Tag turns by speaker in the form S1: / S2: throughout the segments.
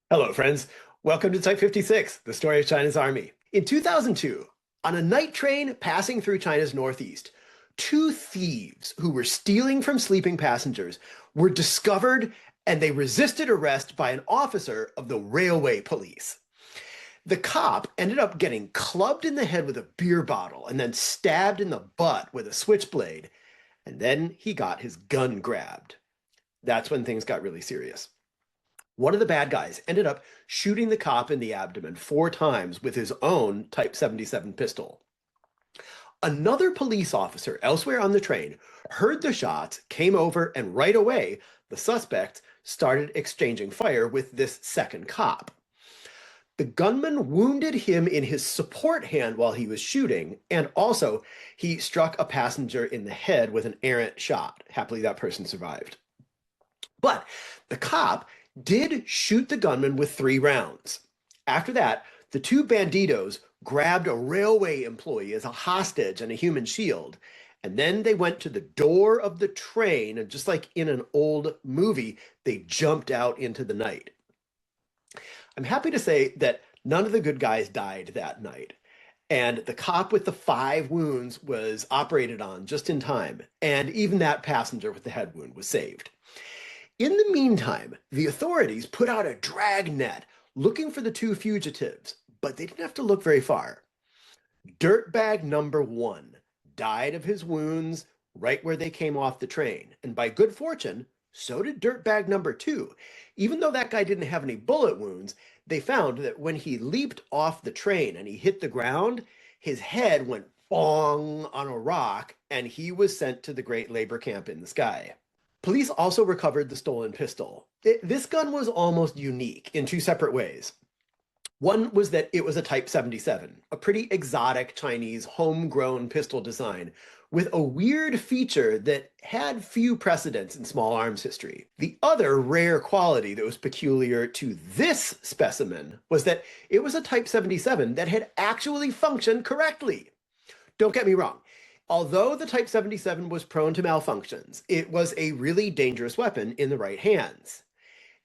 S1: Hello, friends. Welcome to Type 56, the story of China's army. In 2002, on a night train passing through China's northeast, two thieves who were stealing from sleeping passengers were discovered and they resisted arrest by an officer of the railway police. The cop ended up getting clubbed in the head with a beer bottle and then stabbed in the butt with a switchblade, and then he got his gun grabbed. That's when things got really serious. One of the bad guys ended up shooting the cop in the abdomen 4 times with his own Type 77 pistol. Another police officer elsewhere on the train heard the shots, came over, and right away, the suspect started exchanging fire with this second cop. The gunman wounded him in his support hand while he was shooting, and also he struck a passenger in the head with an errant shot. Happily, that person survived. But the cop did shoot the gunman with 3 rounds. After that, the two banditos grabbed a railway employee as a hostage and a human shield, and then they went to the door of the train, and just like in an old movie, they jumped out into the night. I'm happy to say that none of the good guys died that night, and the cop with the 5 wounds was operated on just in time, and even that passenger with the head wound was saved. In the meantime, the authorities put out a dragnet looking for the two fugitives, but they didn't have to look very far. Dirtbag number 1 died of his wounds right where they came off the train, and by good fortune, so did dirtbag number 2. Even though that guy didn't have any bullet wounds, they found that when he leaped off the train and he hit the ground, his head went bong on a rock, and he was sent to the Great Labor Camp in the sky. Police also recovered the stolen pistol. This gun was almost unique in 2 separate ways. One was that it was a Type 77, a pretty exotic Chinese homegrown pistol design with a weird feature that had few precedents in small arms history. The other rare quality that was peculiar to this specimen was that it was a Type 77 that had actually functioned correctly. Don't get me wrong. Although the Type 77 was prone to malfunctions, it was a really dangerous weapon in the right hands.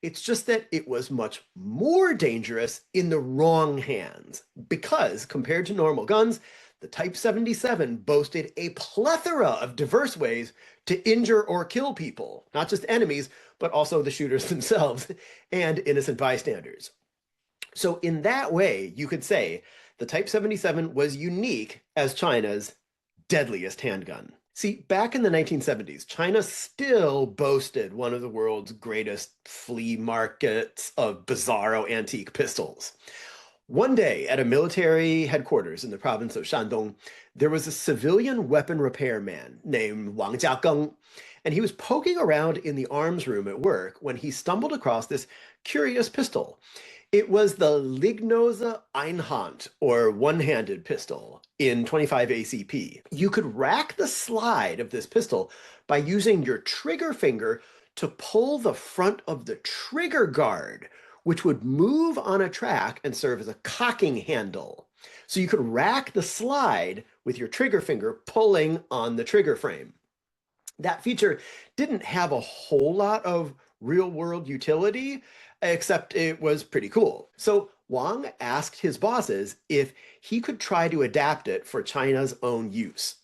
S1: It's just that it was much more dangerous in the wrong hands, because compared to normal guns, the Type 77 boasted a plethora of diverse ways to injure or kill people, not just enemies, but also the shooters themselves and innocent bystanders. So in that way, you could say the Type 77 was unique as China's deadliest handgun. See, back in the 1970s, China still boasted one of the world's greatest flea markets of bizarro antique pistols. One day at a military headquarters in the province of Shandong, there was a civilian weapon repairman named Wang Jiageng, and he was poking around in the arms room at work when he stumbled across this curious pistol. It was the Lignose Einhand, or one-handed pistol, in 25 ACP. You could rack the slide of this pistol by using your trigger finger to pull the front of the trigger guard, which would move on a track and serve as a cocking handle. So you could rack the slide with your trigger finger pulling on the trigger frame. That feature didn't have a whole lot of real-world utility, except it was pretty cool. So Wang asked his bosses if he could try to adapt it for China's own use.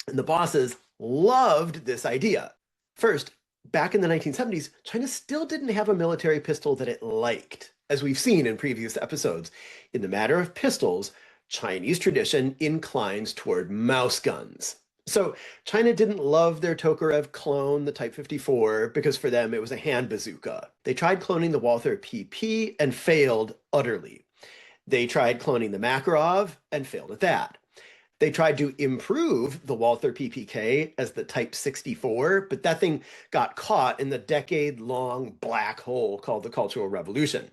S1: And the bosses loved this idea. First, back in the 1970s, China still didn't have a military pistol that it liked. As we've seen in previous episodes, in the matter of pistols, Chinese tradition inclines toward mouse guns. So China didn't love their Tokarev clone, the Type 54, because for them it was a hand bazooka. They tried cloning the Walther PP and failed utterly. They tried cloning the Makarov and failed at that. They tried to improve the Walther PPK as the Type 64, but that thing got caught in the decade-long black hole called the Cultural Revolution.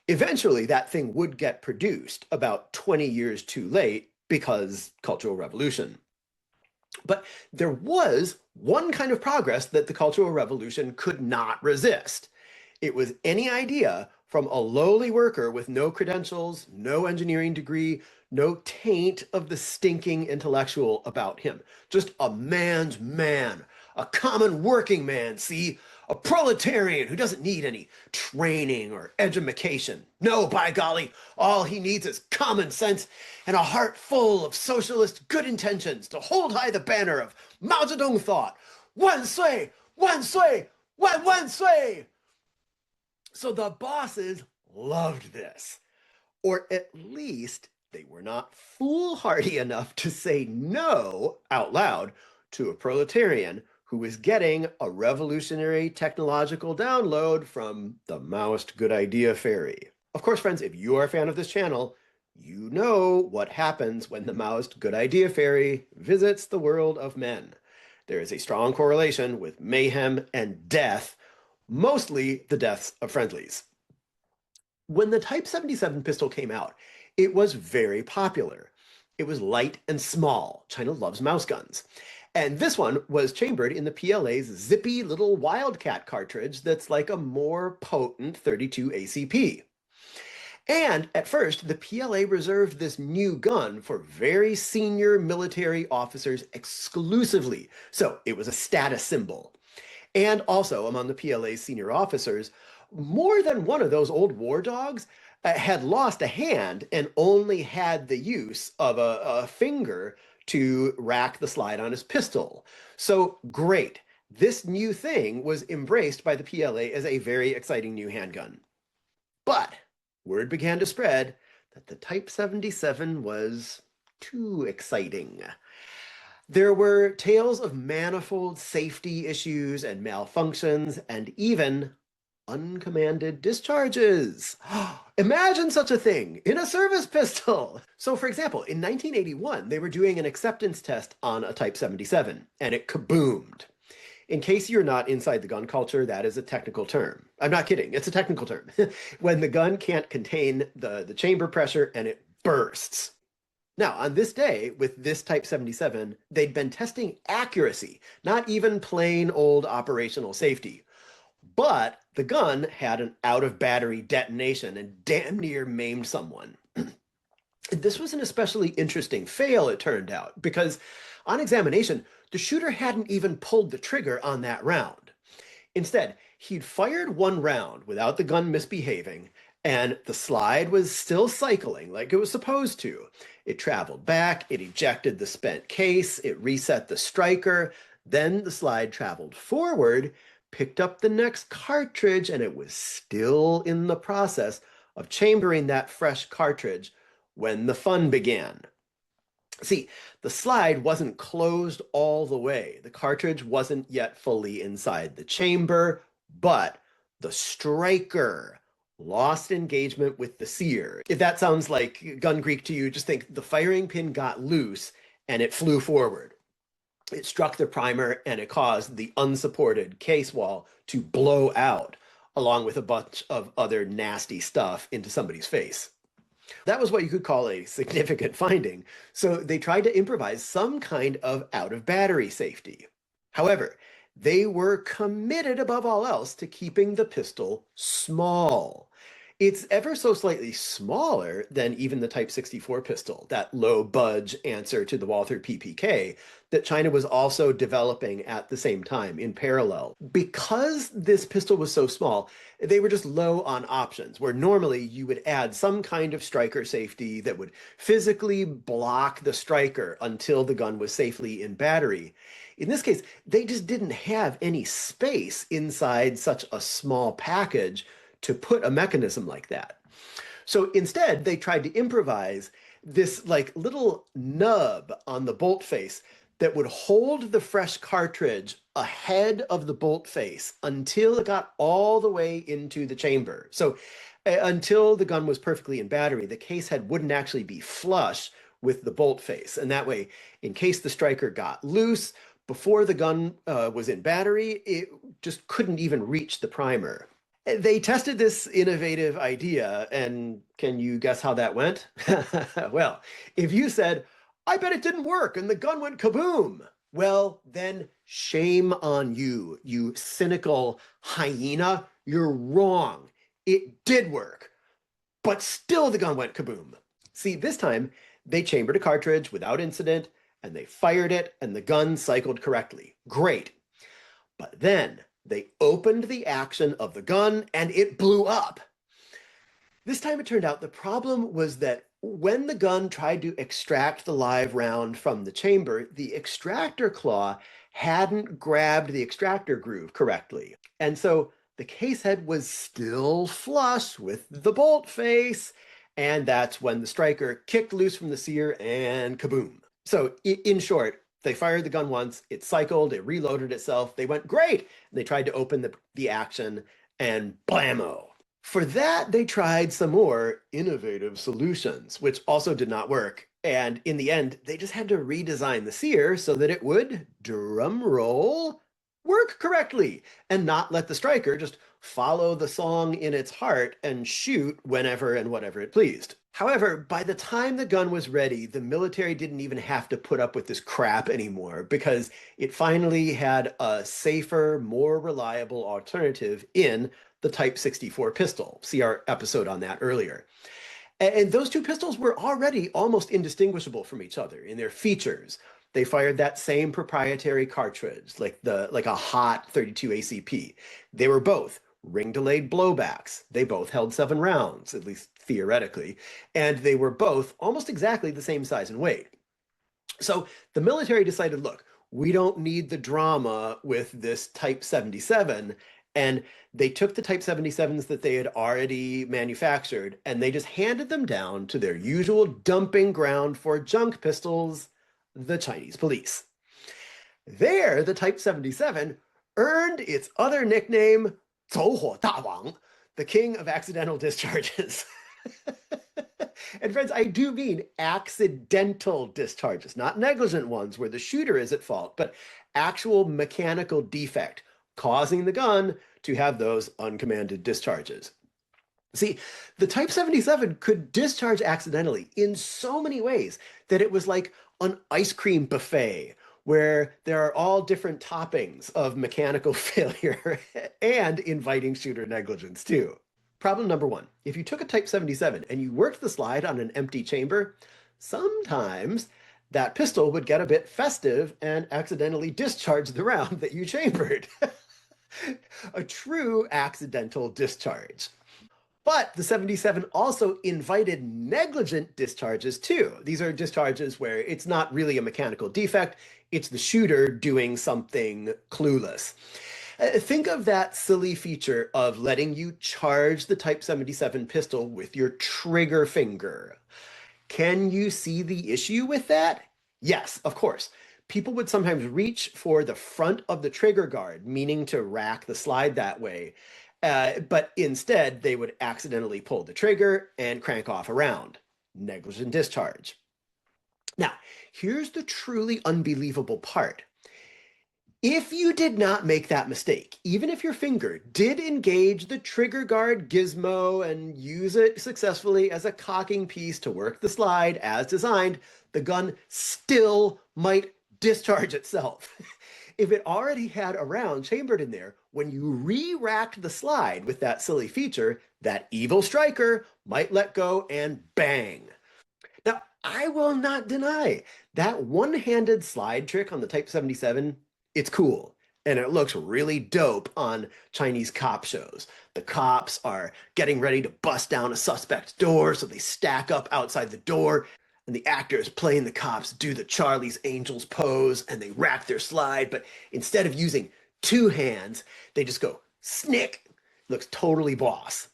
S1: Eventually, that thing would get produced about 20 years too late because Cultural Revolution. But there was one kind of progress that the Cultural Revolution could not resist. It was any idea from a lowly worker with no credentials, no engineering degree, no taint of the stinking intellectual about him. Just a man's man, a common working man, see? a proletarian who doesn't need any training or education. No, by golly, all he needs is common sense and a heart full of socialist good intentions to hold high the banner of Mao Zedong thought. Wan sui, wan sui, wan sui. So the bosses loved this, or at least they were not foolhardy enough to say no out loud to a proletarian who was getting a revolutionary technological download from the Maoist good idea fairy. Of course, friends, if you are a fan of this channel, you know what happens when the Maoist good idea fairy visits the world of men. There is a strong correlation with mayhem and death, mostly the deaths of friendlies. When the Type 77 pistol came out, it was very popular. It was light and small. China loves mouse guns. And this one was chambered in the PLA's zippy little Wildcat cartridge that's like a more potent 32 ACP. And at first, the PLA reserved this new gun for very senior military officers exclusively. So it was a status symbol. And also among the PLA's senior officers, more than one of those old war dogs had lost a hand and only had the use of a finger to rack the slide on his pistol. So great. This new thing was embraced by the PLA as a very exciting new handgun. But word began to spread that the Type 77 was too exciting. There were tales of manifold safety issues and malfunctions, and even uncommanded discharges. Imagine such a thing in a service pistol. So for example, in 1981, they were doing an acceptance test on a Type 77, and it kaboomed. In case you're not inside the gun culture, that is a technical term. I'm not kidding, it's a technical term. When the gun can't contain the chamber pressure and it bursts. Now, on this day, with this Type 77, they'd been testing accuracy, not even plain old operational safety. But the gun had an out-of-battery detonation and damn near maimed someone. This was an especially interesting fail, it turned out, because on examination, the shooter hadn't even pulled the trigger on that round. Instead, he'd fired one round without the gun misbehaving, and the slide was still cycling like it was supposed to. It traveled back, it ejected the spent case, it reset the striker, then the slide traveled forward, picked up the next cartridge, and it was still in the process of chambering that fresh cartridge when the fun began. See, the slide wasn't closed all the way. The cartridge wasn't yet fully inside the chamber, but the striker lost engagement with the sear. If that sounds like gun Greek to you, just think the firing pin got loose and it flew forward. It struck the primer and it caused the unsupported case wall to blow out, along with a bunch of other nasty stuff into somebody's face. That was what you could call a significant finding, so they tried to improvise some kind of out-of-battery safety. However, they were committed above all else to keeping the pistol small. It's ever so slightly smaller than even the Type 64 pistol, that low budge answer to the Walther PPK that China was also developing at the same time in parallel. Because this pistol was so small, they were just low on options, where normally you would add some kind of striker safety that would physically block the striker until the gun was safely in battery. In this case, they just didn't have any space inside such a small package to put a mechanism like that. So instead, they tried to improvise this like little nub on the bolt face that would hold the fresh cartridge ahead of the bolt face until it got all the way into the chamber. So until the gun was perfectly in battery, the case head wouldn't actually be flush with the bolt face. And that way, in case the striker got loose, before the gun was in battery, it just couldn't even reach the primer. They tested this innovative idea, and can you guess how that went? Well, if you said, I bet it didn't work and the gun went kaboom, well, then shame on you, you cynical hyena. You're wrong. It did work, but still the gun went kaboom. See, this time they chambered a cartridge without incident and they fired it and the gun cycled correctly. Great. But then They opened the action of the gun and it blew up. This time it turned out the problem was that when the gun tried to extract the live round from the chamber, the extractor claw hadn't grabbed the extractor groove correctly. And so the case head was still flush with the bolt face. And that's when the striker kicked loose from the sear and kaboom. So in short, they fired the gun once, it cycled, it reloaded itself. They went, great. And they tried to open the action and blammo. For that, they tried some more innovative solutions, which also did not work. And in the end, they just had to redesign the sear so that it would, drum roll, work correctly and not let the striker just follow the song in its heart and shoot whenever and whatever it pleased. However, by the time the gun was ready, the military didn't even have to put up with this crap anymore because it finally had a safer, more reliable alternative in the Type 64 pistol. See our episode on that earlier. And those two pistols were already almost indistinguishable from each other in their features. They fired that same proprietary cartridge, like a hot 32 ACP. They were both ring-delayed blowbacks. They both held 7 rounds, at least theoretically, and they were both almost exactly the same size and weight. So the military decided, look, we don't need the drama with this Type 77, and they took the Type 77s that they had already manufactured, and they just handed them down to their usual dumping ground for junk pistols, the Chinese police. There, the Type 77 earned its other nickname, 走火大王, the king of accidental discharges. And friends, I do mean accidental discharges, not negligent ones where the shooter is at fault, but actual mechanical defect causing the gun to have those uncommanded discharges. See, the Type 77 could discharge accidentally in so many ways that it was like an ice cream buffet where there are all different toppings of mechanical failure and inviting shooter negligence too. Problem number 1, if you took a Type 77 and you worked the slide on an empty chamber, sometimes that pistol would get a bit festive and accidentally discharge the round that you chambered. A true accidental discharge. But the 77 also invited negligent discharges too. These are discharges where it's not really a mechanical defect, it's the shooter doing something clueless. Think of that silly feature of letting you charge the Type 77 pistol with your trigger finger. Can you see the issue with that? Yes, of course. People would sometimes reach for the front of the trigger guard, meaning to rack the slide that way. But instead, they would accidentally pull the trigger and crank off a round. Negligent discharge. Now, here's the truly unbelievable part. If you did not make that mistake, even if your finger did engage the trigger guard gizmo and use it successfully as a cocking piece to work the slide as designed, the gun still might discharge itself. If it already had a round chambered in there, when you re-racked the slide with that silly feature, that evil striker might let go and bang. Now, I will not deny that one-handed slide trick on the Type 77, it's cool. And it looks really dope on Chinese cop shows. The cops are getting ready to bust down a suspect's door, so they stack up outside the door, and the actors playing the cops do the Charlie's Angels pose, and they rack their slide, but instead of using 2 hands, they just go snick. Looks totally boss.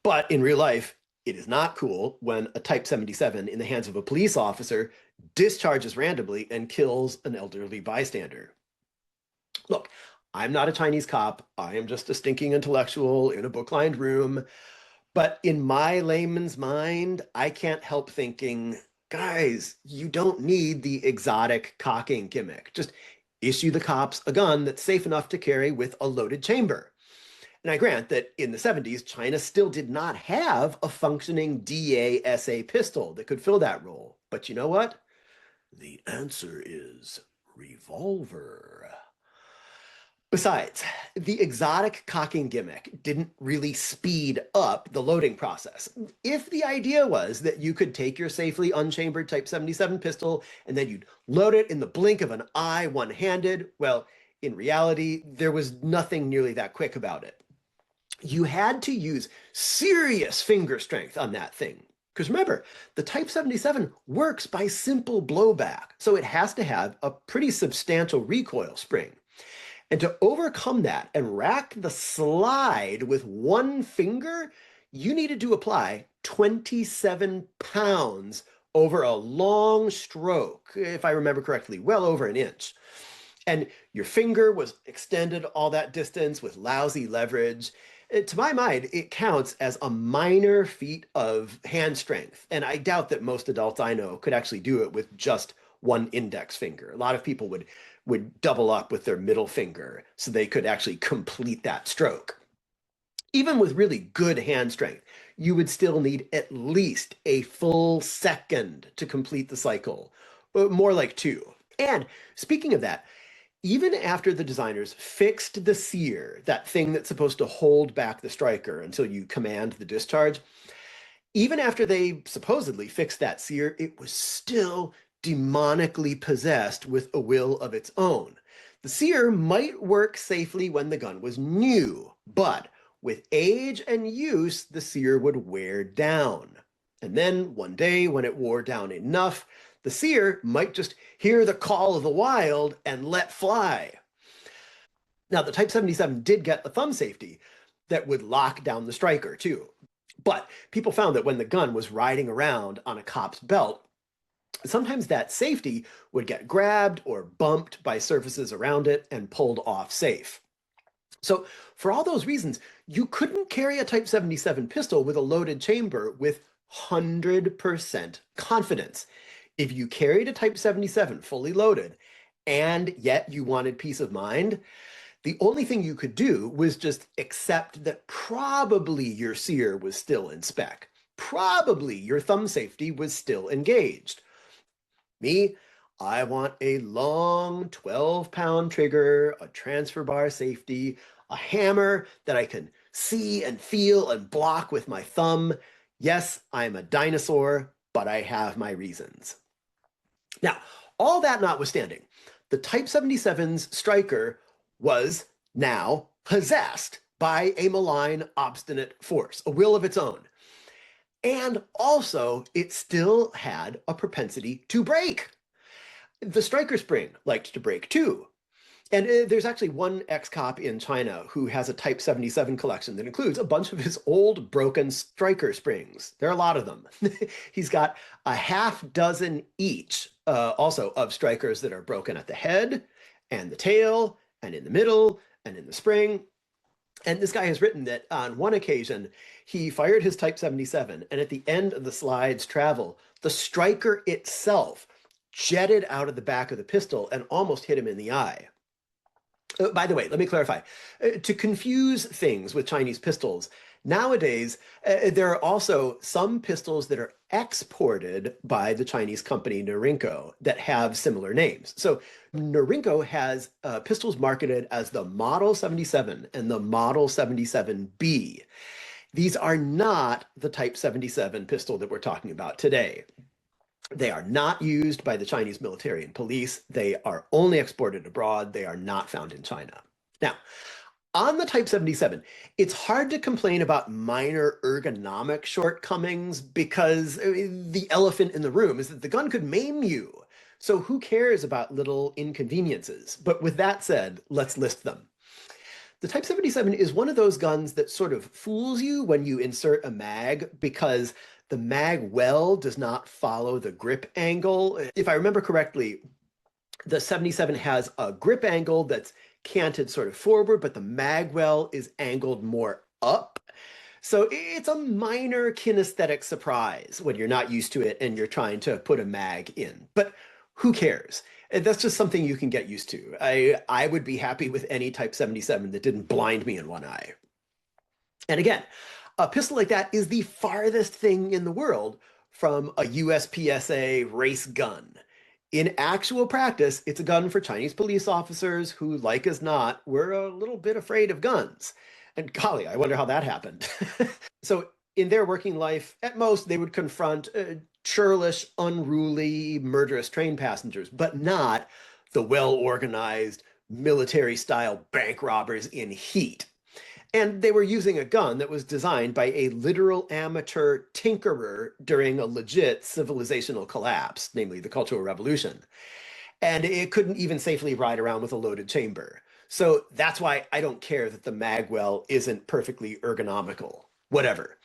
S1: But in real life, it is not cool when a Type 77 in the hands of a police officer discharges randomly and kills an elderly bystander. Look, I'm not a Chinese cop. I am just a stinking intellectual in a book-lined room. But in my layman's mind, I can't help thinking, guys, you don't need the exotic cocking gimmick. Just issue the cops a gun that's safe enough to carry with a loaded chamber. And I grant that in the 70s, China still did not have a functioning DASA pistol that could fill that role. But you know what? The answer is revolver. Besides, the exotic cocking gimmick didn't really speed up the loading process. If the idea was that you could take your safely unchambered Type 77 pistol and then you'd load it in the blink of an eye one-handed, well, In reality, there was nothing nearly that quick about it. You had to use serious finger strength on that thing. Because remember, the Type 77 works by simple blowback, so it has to have a pretty substantial recoil spring. And to overcome that and rack the slide with one finger, you needed to apply 27 pounds over a long stroke, if I remember correctly, well over an inch. And your finger was extended all that distance with lousy leverage. To my mind, it counts as a minor feat of hand strength. And I doubt that most adults I know could actually do it with just one index finger. A lot of people would double up with their middle finger so they could actually complete that stroke. Even with really good hand strength, you would still need at least a full second to complete the cycle, more like two. And speaking of that, even after the designers fixed the sear, that thing that's supposed to hold back the striker until you command the discharge, even after they supposedly fixed that sear, it was still demonically possessed with a will of its own. The sear might work safely when the gun was new, but with age and use, the sear would wear down. And then one day, when it wore down enough, the seer might just hear the call of the wild and let fly. Now, the Type 77 did get a thumb safety that would lock down the striker, too. But people found that when the gun was riding around on a cop's belt, sometimes that safety would get grabbed or bumped by surfaces around it and pulled off safe. So for all those reasons, you couldn't carry a Type 77 pistol with a loaded chamber with 100% confidence. If you carried a Type 77 fully loaded and yet you wanted peace of mind, the only thing you could do was just accept that probably your sear was still in spec. Probably your thumb safety was still engaged. Me, I want a long 12-pound trigger, a transfer bar safety, a hammer that I can see and feel and block with my thumb. Yes, I'm a dinosaur, but I have my reasons. Now, all that notwithstanding, the Type 77's striker was now possessed by a malign, obstinate force, a will of its own. And also, it still had a propensity to break. The striker spring liked to break too. And there's actually one ex-cop in China who has a Type 77 collection that includes a bunch of his old broken striker springs. There are a lot of them. He's got a half dozen each, also of strikers that are broken at the head and the tail and in the middle and in the spring. And this guy has written that on one occasion, he fired his Type 77, and at the end of the slide's travel, the striker itself jetted out of the back of the pistol and almost hit him in the eye. By the way, let me clarify. To confuse things with Chinese pistols, nowadays, there are also some pistols that are exported by the Chinese company Norinco that have similar names. So Norinco has pistols marketed as the Model 77 and the Model 77B. These are not the Type 77 pistol that we're talking about today. They are not used by the Chinese military and police. They are only exported abroad. They are not found in China. Now, on the Type 77, it's hard to complain about minor ergonomic shortcomings because the elephant in the room is that the gun could maim you. So who cares about little inconveniences? But with that said, let's list them. The Type 77 is one of those guns that sort of fools you when you insert a mag because the mag well does not follow the grip angle. If I remember correctly, the 77 has a grip angle that's canted sort of forward, but the mag well is angled more up. So it's a minor kinesthetic surprise when you're not used to it and you're trying to put a mag in. But who cares? That's just something you can get used to. I would be happy with any Type 77 that didn't blind me in one eye. And again, a pistol like that is the farthest thing in the world from a USPSA race gun. In actual practice, it's a gun for Chinese police officers who, like as not, were a little bit afraid of guns. And golly, I wonder how that happened. So in their working life, at most, they would confront churlish, unruly, murderous train passengers, but not the well-organized, military-style bank robbers in heat. And they were using a gun that was designed by a literal amateur tinkerer during a legit civilizational collapse, namely the Cultural Revolution. And it couldn't even safely ride around with a loaded chamber. So that's why I don't care that the magwell isn't perfectly ergonomical. Whatever.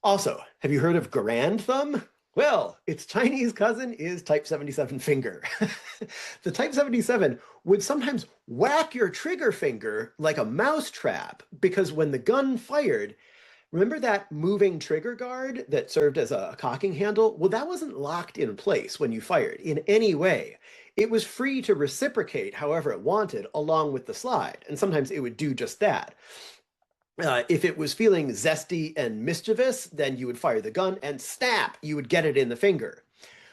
S1: Also, have you heard of Garand Thumb? Well, its Chinese cousin is Type 77 finger. The Type 77 would sometimes whack your trigger finger like a mousetrap because when the gun fired, remember that moving trigger guard that served as a cocking handle? Well, that wasn't locked in place when you fired in any way. It was free to reciprocate however it wanted along with the slide, and sometimes it would do just that. If it was feeling zesty and mischievous, then you would fire the gun and snap, you would get it in the finger.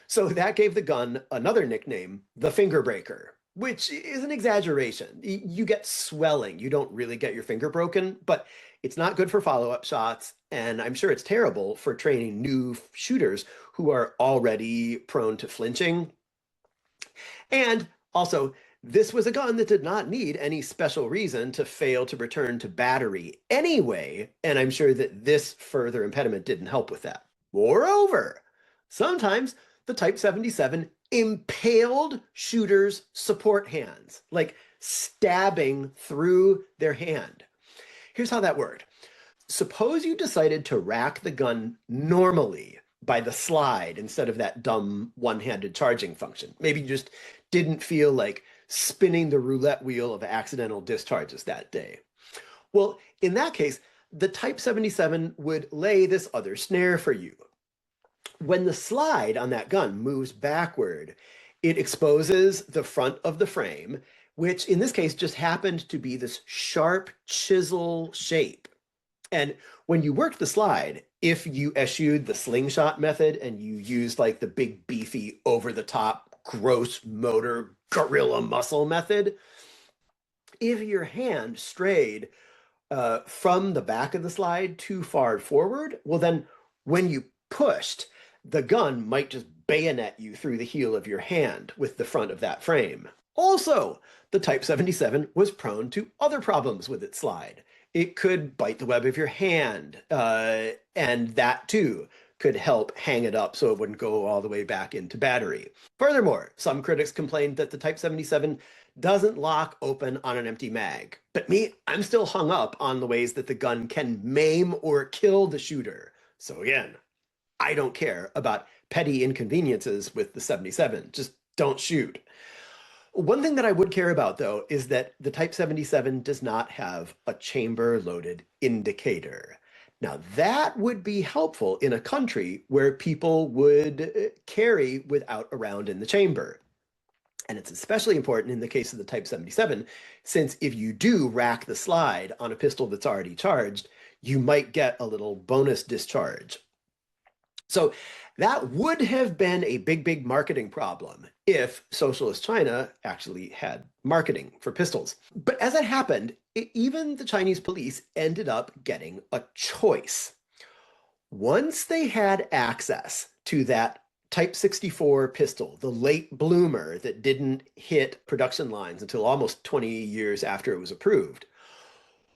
S1: So that gave the gun another nickname, the finger breaker, which is an exaggeration. You get swelling, you don't really get your finger broken, but it's not good for follow-up shots, and I'm sure it's terrible for training new shooters who are already prone to flinching. And also, this was a gun that did not need any special reason to fail to return to battery anyway, and I'm sure that this further impediment didn't help with that. Moreover, sometimes the Type 77 impaled shooters' support hands, like stabbing through their hand. Here's how that worked. Suppose you decided to rack the gun normally by the slide instead of that dumb one-handed charging function. Maybe you just didn't feel like spinning the roulette wheel of accidental discharges that day. Well, in that case, the Type 77 would lay this other snare for you. When the slide on that gun moves backward, it exposes the front of the frame, which in this case just happened to be this sharp chisel shape. And when you worked the slide, if you eschewed the slingshot method and you used like the big beefy over-the-top gross motor gorilla muscle method, if your hand strayed from the back of the slide too far forward, well then when you pushed, the gun might just bayonet you through the heel of your hand with the front of that frame. Also, the Type 77 was prone to other problems with its slide. It could bite the web of your hand, and that too could help hang it up so it wouldn't go all the way back into battery. Furthermore, some critics complained that the Type 77 doesn't lock open on an empty mag. But me, I'm still hung up on the ways that the gun can maim or kill the shooter. So again, I don't care about petty inconveniences with the 77. Just don't shoot. One thing that I would care about, though, is that the Type 77 does not have a chamber-loaded indicator. Now, that would be helpful in a country where people would carry without a round in the chamber. And it's especially important in the case of the Type 77, since if you do rack the slide on a pistol that's already charged, you might get a little bonus discharge. So that would have been a big marketing problem if socialist China actually had marketing for pistols. But as it happened, even the Chinese police ended up getting a choice. Once they had access to that Type 64 pistol, the late bloomer that didn't hit production lines until almost 20 years after it was approved,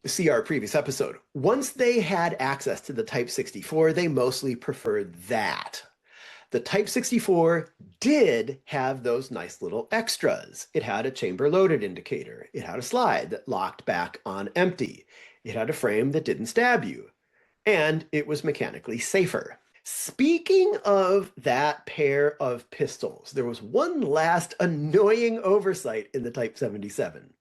S1: see our previous episode. Once they had access to the Type 64, they mostly preferred that. The Type 64 did have those nice little extras. It had a chamber-loaded indicator. It had a slide that locked back on empty. It had a frame that didn't stab you. And it was mechanically safer. Speaking of that pair of pistols, there was one last annoying oversight in the Type 77.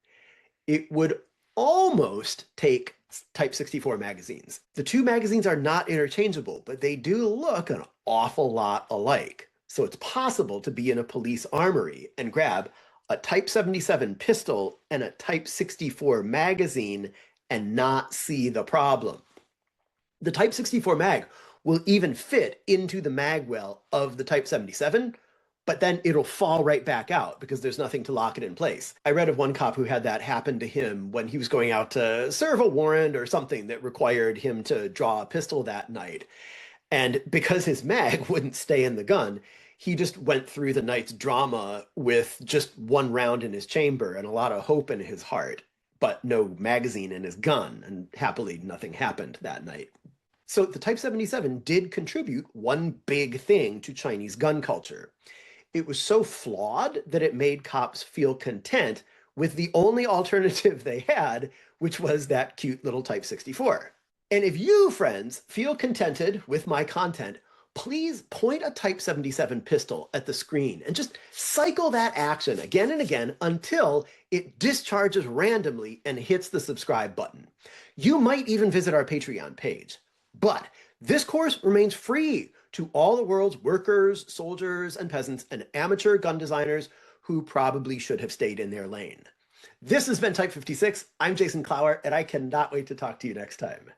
S1: It would almost take Type 64 magazines. The two magazines are not interchangeable, but they do look an awful lot alike. So it's possible to be in a police armory and grab a Type 77 pistol and a Type 64 magazine and not see the problem. The Type 64 mag will even fit into the mag well of the Type 77, but then it'll fall right back out because there's nothing to lock it in place. I read of one cop who had that happen to him when he was going out to serve a warrant or something that required him to draw a pistol that night. And because his mag wouldn't stay in the gun, he just went through the night's drama with just one round in his chamber and a lot of hope in his heart, but no magazine in his gun, and happily nothing happened that night. So the Type 77 did contribute one big thing to Chinese gun culture. It was so flawed that it made cops feel content with the only alternative they had, which was that cute little Type 64. And if you, friends, feel contented with my content, please point a Type 77 pistol at the screen and just cycle that action again and again until it discharges randomly and hits the subscribe button. You might even visit our Patreon page. But this course remains free to all the world's workers, soldiers, and peasants, and amateur gun designers who probably should have stayed in their lane. This has been Type 56. I'm Jason Clower, and I cannot wait to talk to you next time.